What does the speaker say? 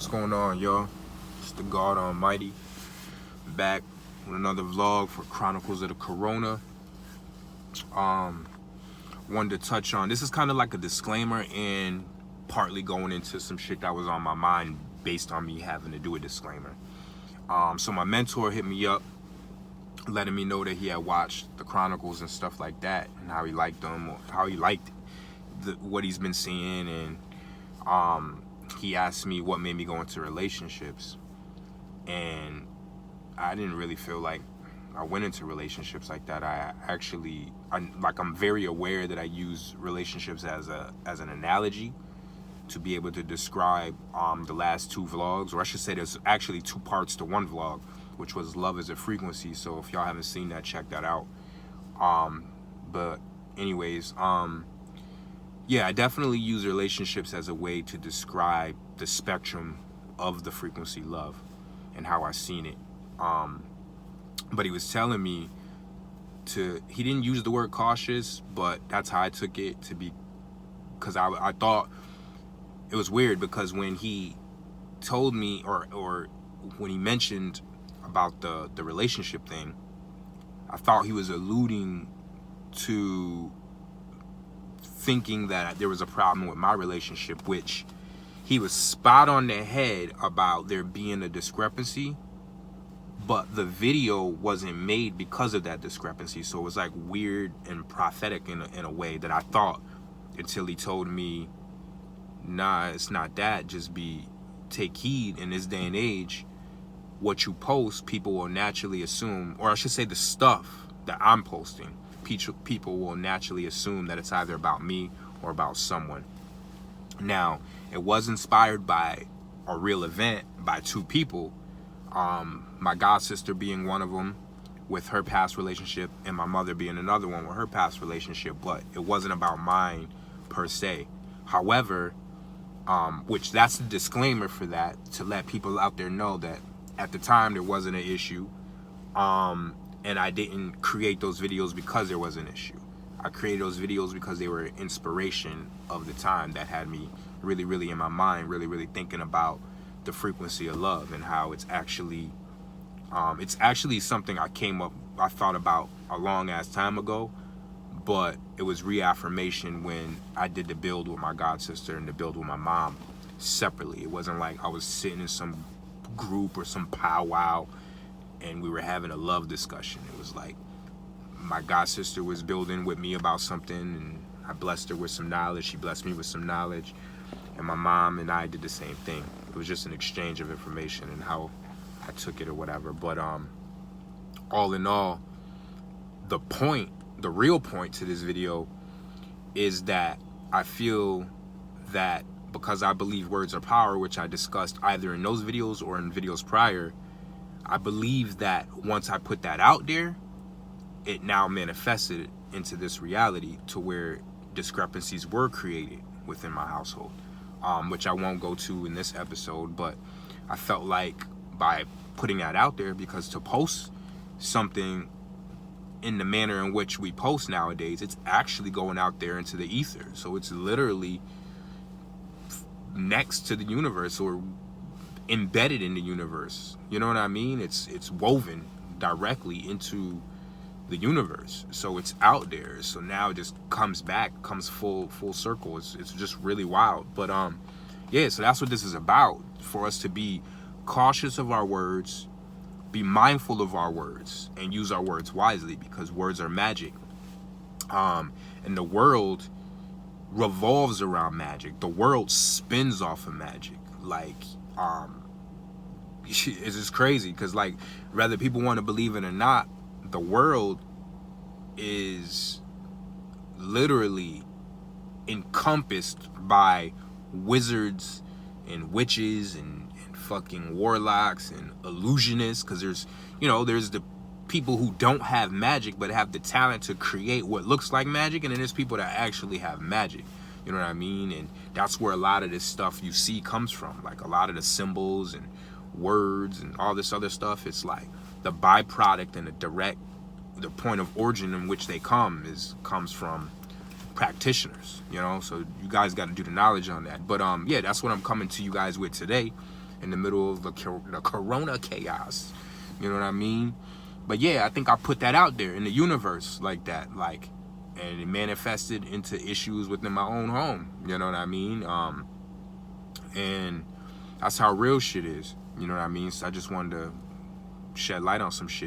What's going on, y'all? It's the God Almighty, back with another vlog for Chronicles of the Corona. Wanted to touch on, this is kind of like a disclaimer and partly going into some shit that was on my mind based on me having to do a disclaimer. So my mentor hit me up, letting me know that he had watched the Chronicles and stuff like that, and how he liked them, or how he liked what he's been seeing, and he asked me what made me go into relationships, and I didn't really feel like I went into relationships like that. I'm very aware that I use relationships as an analogy to be able to describe the last two vlogs, or I should say there's actually two parts to one vlog, which was Love is a Frequency. So if y'all haven't seen that, check that out. But anyways, yeah, I definitely use relationships as a way to describe the spectrum of the frequency love and how I seen it. But he was telling me he didn't use the word cautious, but that's how I took it to be, because I thought it was weird, because when he told me, or when he mentioned about the relationship thing, I thought he was alluding to thinking that there was a problem with my relationship, which he was spot on the head about there being a discrepancy, but the video wasn't made because of that discrepancy. So it was like weird and prophetic in a way that I thought, until he told me, nah, it's not that. Just take heed. In this day and age, what you post, people will naturally assume, or I should say the stuff that I'm posting, people will naturally assume that it's either about me or about someone. Now, it was inspired by a real event by two people, my god sister being one of them with her past relationship, and my mother being another one with her past relationship, but it wasn't about mine per se. However, which that's the disclaimer for that, to let people out there know that at the time there wasn't an issue, and I didn't create those videos because there was an issue. I created those videos because they were inspiration of the time that had me really, really in my mind, really, really thinking about the frequency of love, and how it's actually something I thought about a long ass time ago, but it was reaffirmation when I did the build with my god sister and the build with my mom separately. It wasn't like I was sitting in some group or some powwow and we were having a love discussion. It was like my god sister was building with me about something, and I blessed her with some knowledge, she blessed me with some knowledge, and my mom and I did the same thing. It was just an exchange of information and how I took it or whatever. But all in all, the real point to this video is that I feel that, because I believe words are power, which I discussed either in those videos or in videos prior, I believe that once I put that out there, it now manifested into this reality to where discrepancies were created within my household, which I won't go to in this episode. But I felt like by putting that out there, because to post something in the manner in which we post nowadays, it's actually going out there into the ether. So it's literally next to the universe, or embedded in the universe. You know what I mean? It's woven directly into the universe. So it's out there. So now it just comes full circle. It's just really wild. But yeah, so that's what this is about, for us to be cautious of our words, be mindful of our words, and use our words wisely, because words are magic. And the world revolves around magic. The world spins off of magic. Like, it's just crazy, because like, whether people want to believe it or not, the world is literally encompassed by wizards and witches and fucking warlocks and illusionists, because there's the people who don't have magic but have the talent to create what looks like magic, and then there's people that actually have magic. You know what I mean? And that's where a lot of this stuff you see comes from. Like, a lot of the symbols and words and all this other stuff, it's like the byproduct and the point of origin in which they comes from practitioners, so you guys got to do the knowledge on that. But yeah, that's what I'm coming to you guys with today, in the middle of the corona chaos. You know what I mean? But yeah, I think I put that out there in the universe like that, like, and it manifested into issues within my own home. You know what I mean? And that's how real shit is. You know what I mean? So I just wanted to shed light on some shit.